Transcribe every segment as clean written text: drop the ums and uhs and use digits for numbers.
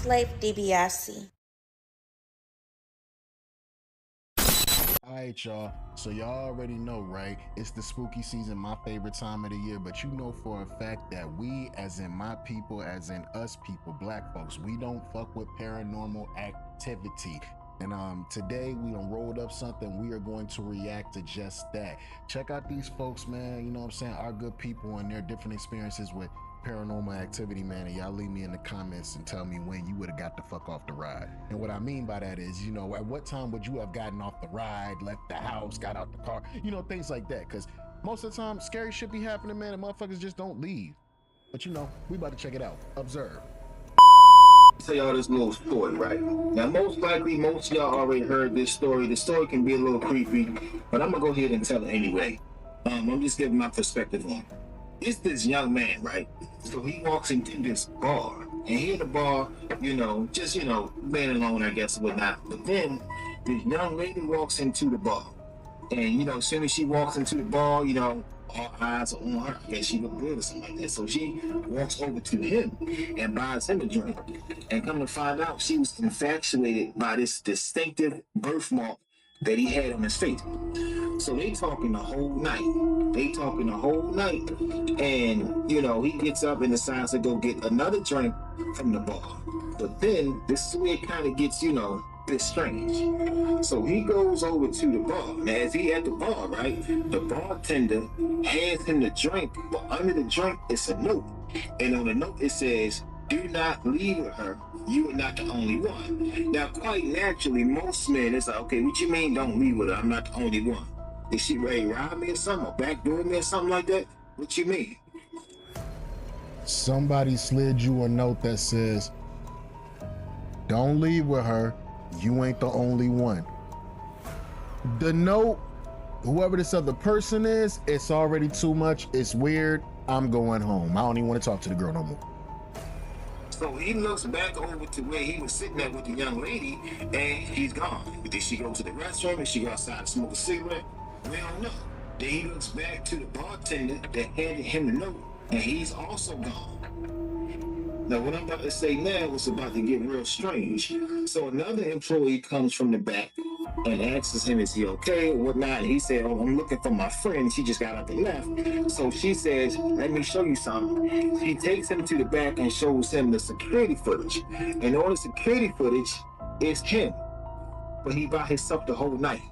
Slave DiBiase. Alright, y'all. So y'all already know, right? It's the spooky season, my favorite time of the year. But you know for a fact that we, as in my people, as in us people, black folks, we don't fuck with paranormal activity. And today we done rolled up something. We are going to react to just that. Check out these folks, man. You know what I'm saying? Our good people and their different experiences with paranormal activity, man. And y'all leave me in the comments and tell me when you would have got the fuck off the ride. And what I mean by that is, you know, at what time would you have gotten off the ride, left the house, got out the car, you know, things like that. Because most of the time, scary shit be happening, man, and motherfuckers just don't leave. But you know, we about to check it out. Observe. Tell y'all this little story, right? Now, most likely, most of y'all already heard this story. The story can be a little creepy, but I'm gonna go ahead and tell it anyway. I'm just giving my perspective on it. It's this young man, right? So he walks into this bar, and he at the bar, just being alone, I guess, or whatnot. But then this young lady walks into the bar, and as soon as she walks into the bar, all eyes are on her. I guess she look good or something like that. So she walks over to him and buys him a drink. And come to find out, she was infatuated by this distinctive birthmark that he had on his face. So they talking the whole night. And, he gets up and decides to go get another drink from the bar. But then, this is where it kind of gets, bit strange. So he goes over to the bar. Now, as he at the bar, right, the bartender hands him the drink, but under the drink, it's a note. And on the note, it says, "Do not leave with her. You are not the only one." Now, quite naturally, most men, it's like, okay, what you mean don't leave with her? I'm not the only one. Is she ready to rob me or something, or backdoor me or something like that? What you mean? Somebody slid you a note that says, "Don't leave with her. You ain't the only one." The note, whoever this other person is, it's already too much. It's weird. I'm going home. I don't even want to talk to the girl no more. So he looks back over to where he was sitting at with the young lady, and he's gone. Did she go to the restroom? Did she go outside to smoke a cigarette? We don't know. Then he looks back to the bartender that handed him the note, and he's also gone. Now, what I'm about to say now is about to get real strange. So another employee comes from the back and asks him, is he okay or whatnot? And he said, "Oh, I'm looking for my friend. She just got up and left." So she says, "Let me show you something." She takes him to the back and shows him the security footage. And all the security footage is him. But he by himself the whole night.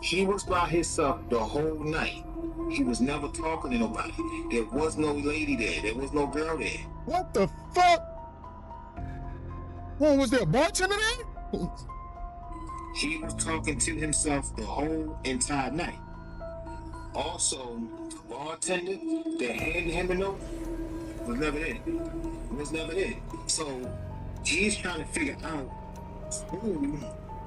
He was by himself the whole night. He was never talking to nobody. There was no lady there. There was no girl there. What the fuck? Well, was there a bartender there? He was talking to himself the whole entire night. Also, the bartender that handed him the note was never there. Was never there. So he's trying to figure out who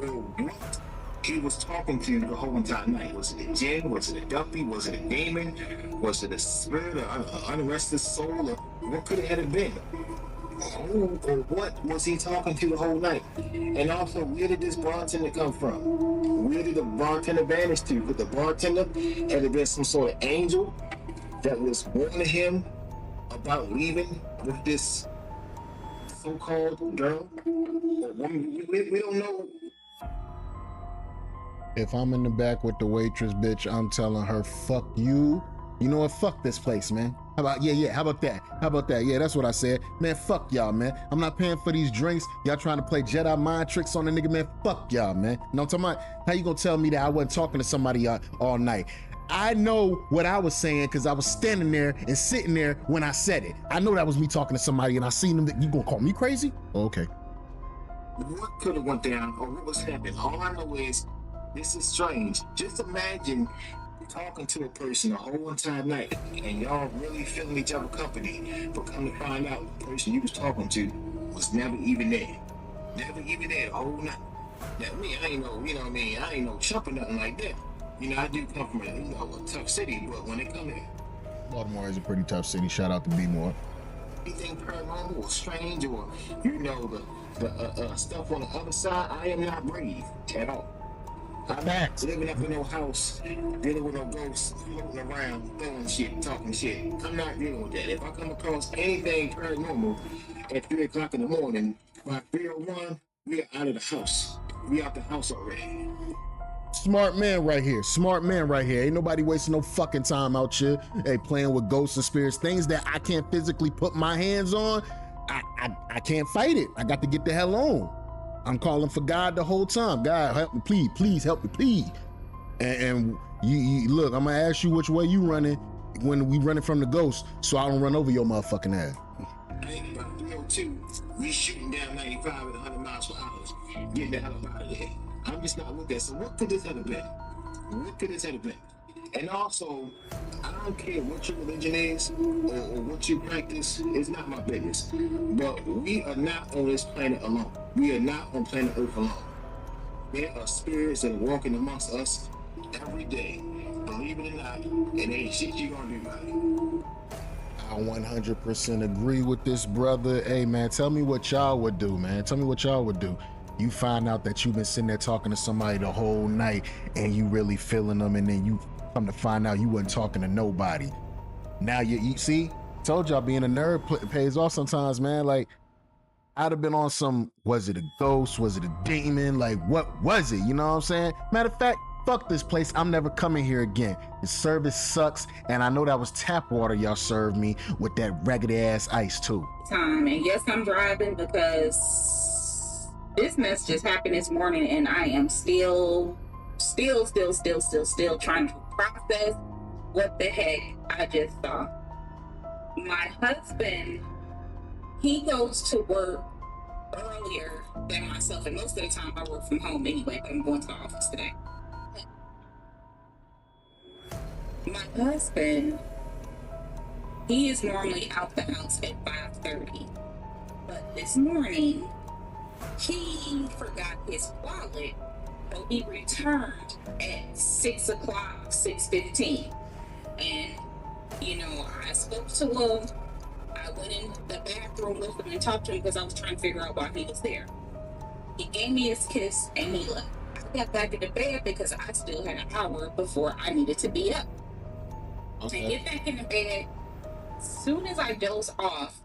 or what he was talking to the whole entire night. Was it a jinn? Was it a duppy? Was it a demon? Was it a spirit or an unrested soul? Or what could it have been? Who or what was he talking to the whole night? And also, where did this bartender come from? Where did the bartender vanish to? Could the bartender have been some sort of angel that was warning him about leaving with this so-called girl or woman? We don't know. If I'm in the back with the waitress, bitch, I'm telling her, fuck you. You know what? Fuck this place, man. How about, how about that? How about that? Yeah, that's what I said. Man, fuck y'all, man. I'm not paying for these drinks. Y'all trying to play Jedi mind tricks on the nigga, man. Fuck y'all, man. You know what I'm talking about? How you gonna tell me that I wasn't talking to somebody all night? I know what I was saying because I was standing there and sitting there when I said it. I know that was me talking to somebody and I seen them. You gonna call me crazy? Okay. What could have went down or what was happening? All I know is this is strange. Just imagine talking to a person the whole entire night and y'all really feeling each other company, but come to find out the person you was talking to was never even there. Never even there the whole night. Now me, I ain't no, I ain't no chump or nothing like that. I do come from a tough city, but when it come here, Baltimore is a pretty tough city. Shout out to B-More. anything paranormal or strange or the stuff on the other side, I am not brave at all. I'm not living up in no house, dealing with no ghosts, floating around, throwing shit, talking shit. I'm not dealing with that. If I come across anything paranormal at 3 o'clock in the morning, By 301, we are out of the house. We out the house already. Smart man right here. Smart man right here. Ain't nobody wasting no fucking time out here. Hey, playing with ghosts and spirits, things that I can't physically put my hands on. I can't fight it. I got to get the hell on. I'm calling for God the whole time. God, help me, please, please help me, please. And you look, I'm gonna ask you which way you running when we running from the ghost, so I don't run over your motherfucking ass. Ain't about 302. We shooting down 95 at 100 miles per hour. Getting the hell up out of here. I'm just not with that. So what could this have been? What could this have been? And also, I don't care what your religion is or what you practice. It's not my business. But we are not on this planet alone. We are not on planet Earth alone. There are spirits that are walking amongst us every day. Believe it or not, and ain't shit you gonna do about it. I 100% agree with this brother. Hey man, tell me what y'all would do, man. Tell me what y'all would do. You find out that you've been sitting there talking to somebody the whole night and you really feeling them, and then you come to find out you wasn't talking to nobody. Now you see, told y'all being a nerd pays off sometimes, man. Like, I'd have been on some, was it a ghost? Was it a demon? Like, what was it? You know what I'm saying? Matter of fact, fuck this place. I'm never coming here again. The service sucks, and I know that was tap water y'all served me with that raggedy ass ice too. Time, and yes, I'm driving because this mess just happened this morning, and I am still trying to process what the heck I just saw. My husband, he goes to work earlier than myself, and most of the time I work from home anyway, but I'm going to the office today. My husband, he is normally out the house at 5:30, but this morning he forgot his wallet, so he returned at 6 o'clock, 6:15. And you know, I spoke to him. I went in the bathroom with him and talked to him because I was trying to figure out why he was there. He gave me his kiss and he left. I got back into bed because I still had an hour before I needed to be up. Okay. To get back in the bed, as soon as I doze off,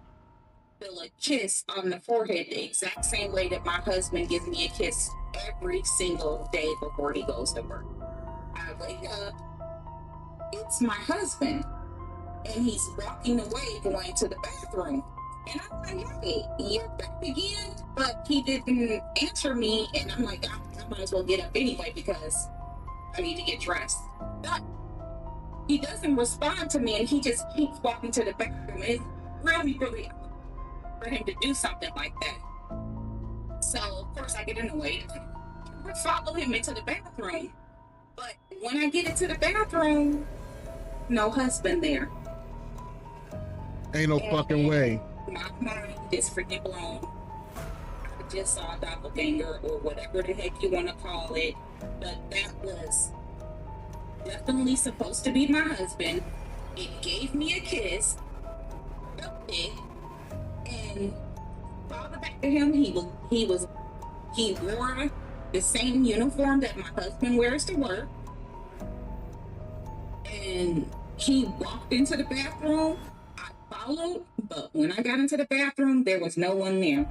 feel a kiss on the forehead the exact same way that my husband gives me a kiss every single day before he goes to work. I wake up, it's my husband, and he's walking away going to the bathroom. And I'm like, hey, you're back again? But he didn't answer me, and I'm like, I might as well get up anyway because I need to get dressed. But he doesn't respond to me, and he just keeps walking to the bathroom. It's really for him to do something like that. So, of course, I get annoyed. I follow him into the bathroom. But when I get into the bathroom, no husband there. Ain't no fucking way. My mind is freaking blown. I just saw a doppelganger or whatever the heck you want to call it. But that was definitely supposed to be my husband. It gave me a kiss, felt it, and saw the back of him. He wore the same uniform that my husband wears to work, and he walked into the bathroom. I followed, but when I got into the bathroom, there was no one there.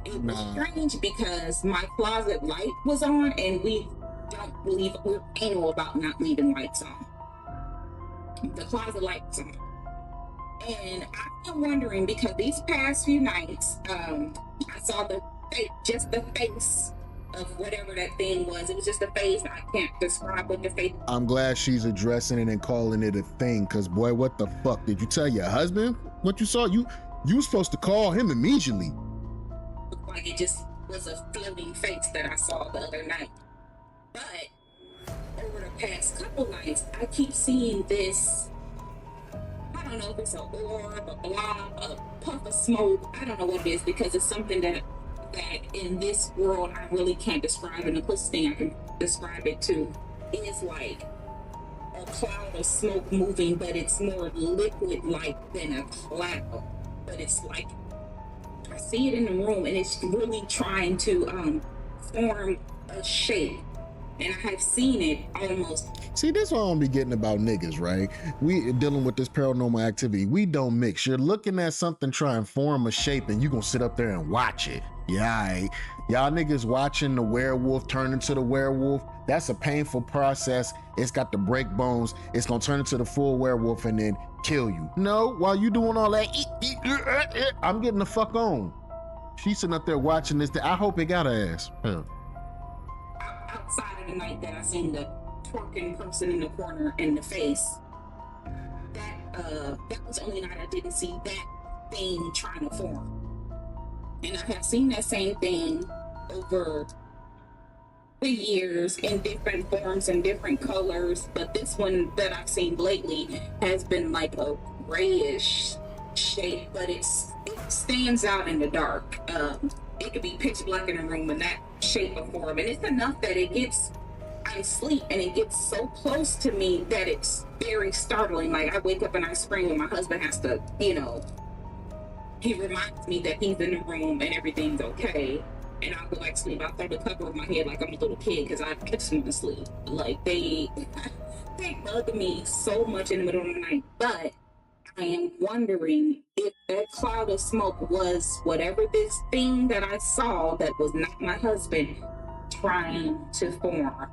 It was strange because my closet light was on, and we're anal about not leaving lights on. The closet light was on. And I've been wondering because these past few nights, I saw just the face of whatever that thing was. It was just a face. I can't describe what the face. I'm glad she's addressing it and calling it a thing, because boy, what the fuck? Did you tell your husband what you saw? You were supposed to call him immediately. Looked like it just was a floating face that I saw the other night. But over the past couple nights, I keep seeing this, I don't know if it's an orb, a blob, a puff of smoke. I don't know what it is because it's something that in this world I really can't describe. And the closest thing I can describe it to is like a cloud of smoke moving, but it's more liquid-like than a cloud. But it's like, I see it in the room and it's really trying to form a shape. and I have seen it almost. See, this what I don't be getting about niggas, right? We dealing with this paranormal activity. We don't mix. You're looking at something try and form a shape, and you gonna sit up there and watch it. Yeah, alright. Y'all niggas watching the werewolf turn into the werewolf. That's a painful process. It's got to break bones. It's gonna turn into the full werewolf and then kill you. No, while you doing all that, I'm getting the fuck on. She's sitting up there watching this. I hope it got her ass. Huh. Outside of the night that I seen the twerking person in the corner in the face, that was the only night I didn't see that thing trying to form. And I have seen that same thing over the years in different forms and different colors, but this one that I've seen lately has been like a grayish shape, but it stands out in the dark. It could be pitch black in a room in that shape or form, and it's enough that I'm asleep and it gets so close to me that it's very startling. Like I wake up and I scream and my husband has to, he reminds me that he's in the room and everything's okay. And I'll go back to sleep. I'll throw the cover over my head like I'm a little kid because I just want to sleep. Like they bug me so much in the middle of the night. But I am wondering if that cloud of smoke was whatever this thing that I saw that was not my husband trying to form.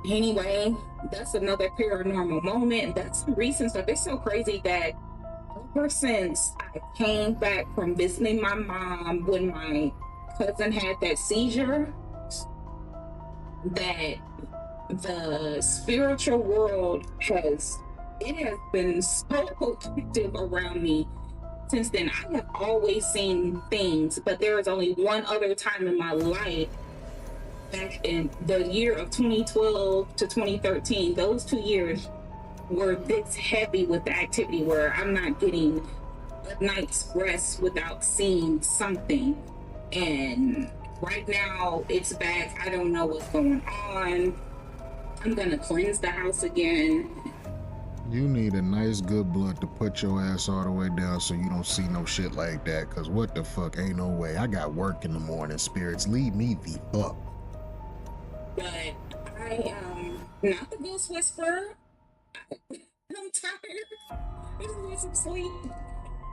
Anyway, that's another paranormal moment. That's some recent stuff. It's so crazy that ever since I came back from visiting my mom when my cousin had that seizure, that the spiritual world has been so protective around me since then. I have always seen things, but there was only one other time in my life, back in the year of 2012 to 2013, those 2 years were this heavy with the activity where I'm not getting a night's rest without seeing something. And right now it's back. I don't know what's going on. I'm gonna cleanse the house again. You need a nice good blunt to put your ass all the way down so you don't see no shit like that. Cause what the fuck, ain't no way. I got work in the morning, spirits. Leave me the fuck. But I am not the ghost whisperer. I'm tired. I just need some sleep.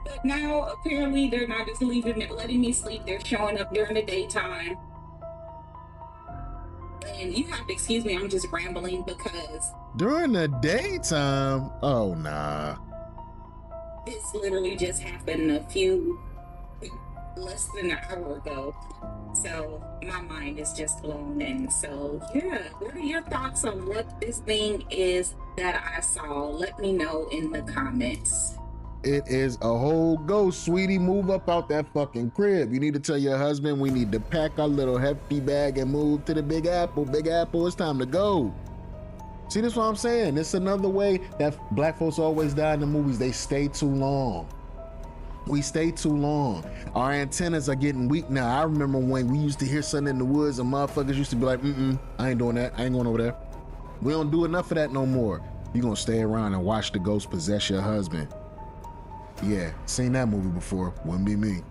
But now apparently they're not just letting me sleep. They're showing up during the daytime. And you have to excuse me, I'm just rambling because During the daytime? Oh, nah. this literally just happened less than an hour ago. So my mind is just blown. And so, yeah, what are your thoughts on what this thing is that I saw? Let me know in the comments. It is a whole ghost, sweetie. Move up out that fucking crib. You need to tell your husband we need to pack our little hefty bag and move to the Big Apple. Big Apple, it's time to go. See, that's what I'm saying. It's another way that black folks always die in the movies. They stay too long. We stay too long. Our antennas are getting weak now. I remember when we used to hear something in the woods and motherfuckers used to be like, I ain't doing that. I ain't going over there. We don't do enough of that no more. You gonna stay around and watch the ghost possess your husband. Yeah, seen that movie before. Wouldn't be me.